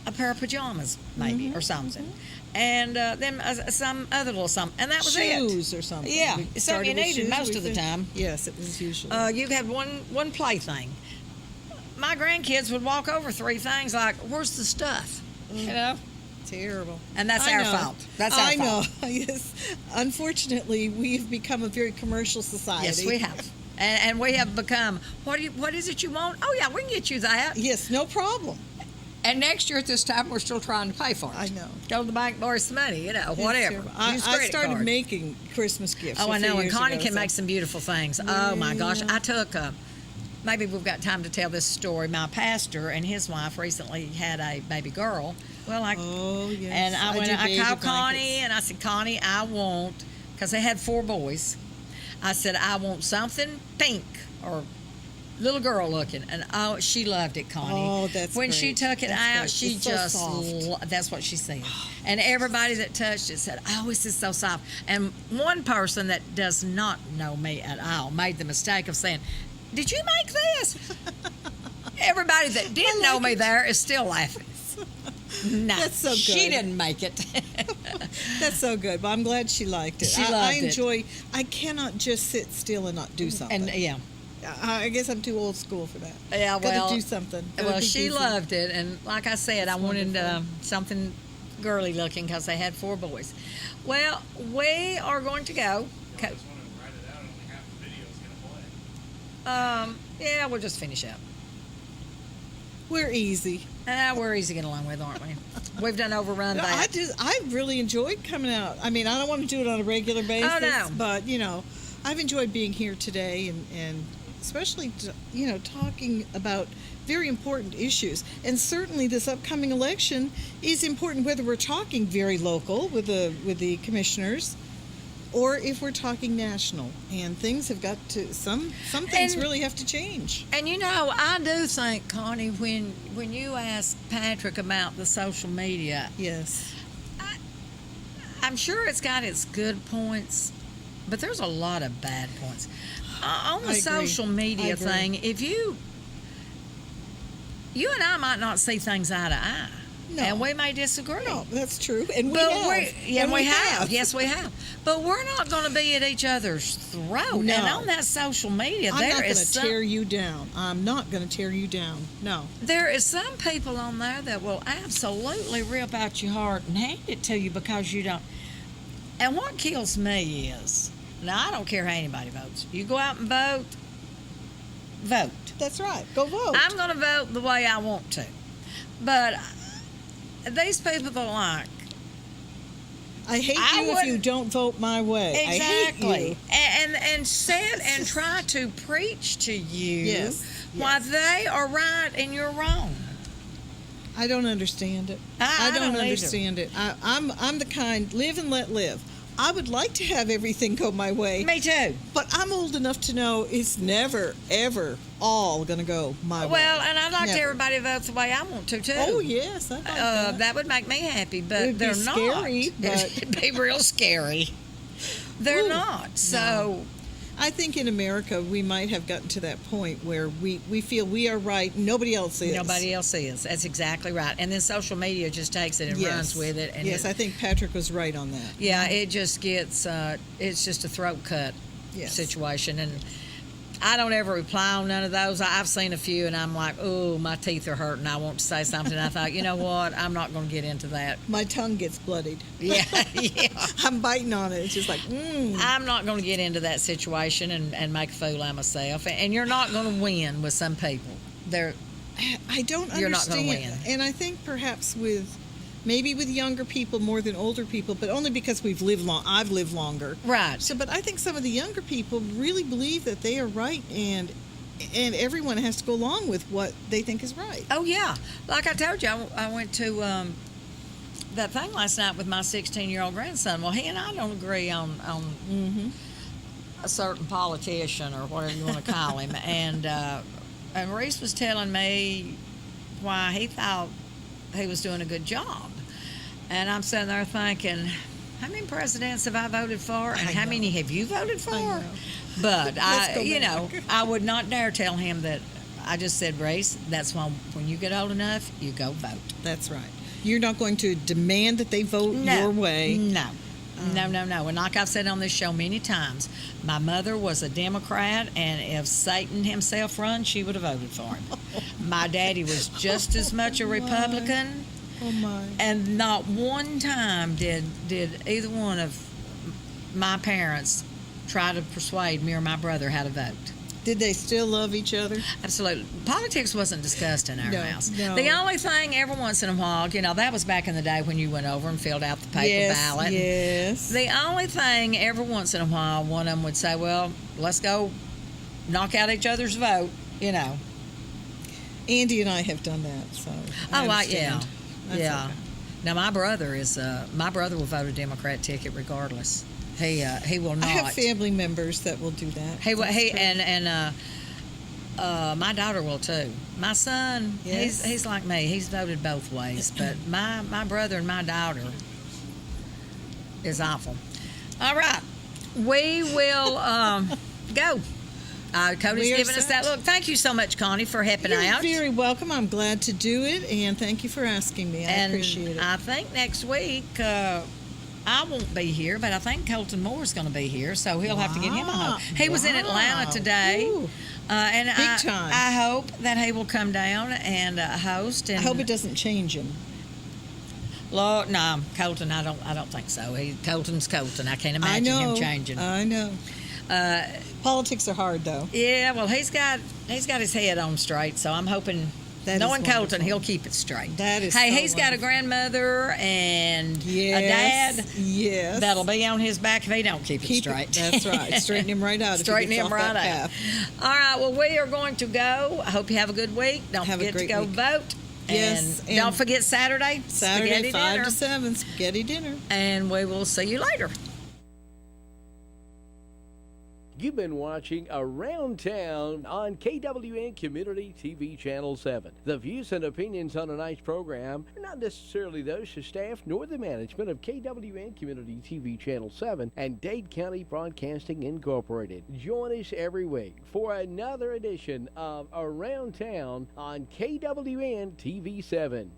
a pair of pajamas, maybe, or something. And then some other little something. And that was shoes it. or something. Yeah, We something you started with needed shoes, most of the time. Yes, it was usually. You had one plaything. My grandkids would walk over 3 things like, where's the stuff? You know? Terrible. And that's our fault. That's our fault. I know. Yes. Unfortunately, we've become a very commercial society. Yes, we have. And we have become, what is it you want? Oh, yeah, we can get you that. Yes, no problem. And next year at this time, we're still trying to pay for it. I know. Go to the bank, borrow some money, whatever. I credit started card. making Christmas gifts. Oh, I know. And Connie can so. make some beautiful things. Oh, my gosh. I took, maybe we've got time to tell this story. My pastor and his wife recently had a baby girl. Well, yes. And I called Connie, blankets. and I said, Connie, I want, because they had 4 boys. I said, I want something pink or little girl looking, and she loved it, Connie. Oh, that's when great. she took it That's out, great. she It's so just soft. that's what she said. And everybody that touched it said, "Oh, this is so soft." And one person that does not know me at all made the mistake of saying, "Did you make this?" Everybody that did know me there is still laughing. No, That's so good. She didn't make it. That's so good. But I'm glad she liked it. She I loved it. enjoy. I cannot just sit still and not do something. And yeah. I guess I'm too old school for that. Yeah, well, Gotta do something. Gotta well, be she busy. loved it, and like I said, I wanted wonderful. something girly looking because they had 4 boys. Well, we are going to go. Yeah, we'll just finish up. We're easy. We're easy to get along with, aren't we? We've done overrun No, that. I really enjoyed coming out. I mean, I don't want to do it on a regular basis. Oh, no. But I've enjoyed being here today and especially talking about very important issues. And certainly this upcoming election is important, whether we're talking very local with the commissioners or if we're talking national. And things have got to some things really have to change. And I do think, Connie, when you ask Patrick about the social media, yes, I'm sure it's got its good points, but there's a lot of bad points. On the I agree. social media I agree. thing, if you and I might not see things eye to eye, No. and we may disagree. No, that's true. And we But have. we have. Yes, we have. But we're not going to be at each other's throat. No. And on that social media, I'm not going to some, tear you down. I'm not going to tear you down. No. there is some people on there that will absolutely rip out your heart and hand it to you because you don't. And what kills me is, now I don't care how anybody votes. You go out and vote. That's right. Go vote. I'm going to vote the way I want to. But these people that like, I hate you if you don't vote my way. exactly, I hate you. and sit and try to preach to you Yes, why they are right and you're wrong. I don't understand it. I don't don't either. understand it. I'm the kind, live and let live. I would like to have everything go my way. Me too. But I'm old enough to know it's never, ever all going to go my way. Well, and I'd like Never. everybody to vote the way I want to too. Oh, yes. I like that. That would make me happy, but It'd be they're scary, not. but- It'd be real scary. They're Ooh, not. So I think in America we might have gotten to that point where we feel we are right, nobody else is. nobody else is. That's exactly right. And then social media just takes it and Yes. runs with it. And yes, I think Patrick was right on that. yeah, it just gets. It's just a throat cut Yes. situation, and I don't ever reply on none of those. I've seen a few, and I'm like, oh, my teeth are hurting. I want to say something. I thought, you know what? I'm not going to get into that. My tongue gets bloodied. Yeah, yeah. I'm biting on it. It's just like, I'm not going to get into that situation and make a fool out of myself. And you're not going to win with some people. I don't You're understand. not going to win. And I think perhaps maybe with younger people more than older people, but only because I've lived longer. Right. So, but I think some of the younger people really believe that they are right, and everyone has to go along with what they think is right. Oh, yeah. Like I told you, I went to that thing last night with my 16-year-old grandson. Well, he and I don't agree on a certain politician or whatever you want to call him. And Reese was telling me why he thought he was doing a good job. And I'm sitting there thinking, how many presidents have I voted for, and how many have you voted for? But I would not dare tell him that. I just said, Reese, that's why when you get old enough, you go vote. That's right. You're not going to demand that they vote your way. No. No. And like I've said on this show many times, my mother was a Democrat, and if Satan himself run, she would have voted for him. My daddy was just as much a Republican. Oh, my. And not one time did either one of my parents try to persuade me or my brother how to vote. Did they still love each other? Absolutely. Politics wasn't discussed in our house. No. The only thing every once in a while, that was back in the day when you went over and filled out the paper ballot. Yes. The only thing every once in a while, one of them would say, well, let's go knock out each other's vote, Andy and I have done that, so I understand. Yeah. Okay. Now my brother will vote a Democrat ticket regardless. He will not. I have family members that will do that. My daughter will too. My son, Yes. he's like me. He's voted both ways, but my brother and my daughter is awful. All right, we will go. Cody's giving us that look. Thank you so much, Connie, for helping out. You're very welcome. I'm glad to do it, and thank you for asking me. I appreciate it. I think next week I won't be here, but I think Colton Moore's going to be here, so he'll have to get him a hug. He was in Atlanta today. Ooh. And Big time. I hope that he will come down and host. And I hope it doesn't change him. Lord, no, Colton, I don't think so. Colton's Colton. I can't imagine him changing. I know. Politics are hard, though. Yeah, well, he's got his head on straight, so I'm hoping. Knowing Colton, he'll keep it straight. That is. Hey, so he's got a grandmother and a dad. Yes. That'll be on his back if he don't keep it straight. That's right. Straighten him right out. Straighten him right out. All right. Well, we are going to go. I hope you have a good week. Don't forget to go vote. Yes. And don't forget Saturday. Saturday, 5 dinner. to 7, spaghetti dinner. And we will see you later. You've been watching Around Town on KWN Community TV Channel 7. The views and opinions on tonight's program are not necessarily those of staff nor the management of KWN Community TV Channel 7 and Dade County Broadcasting Incorporated. Join us every week for another edition of Around Town on KWN TV 7.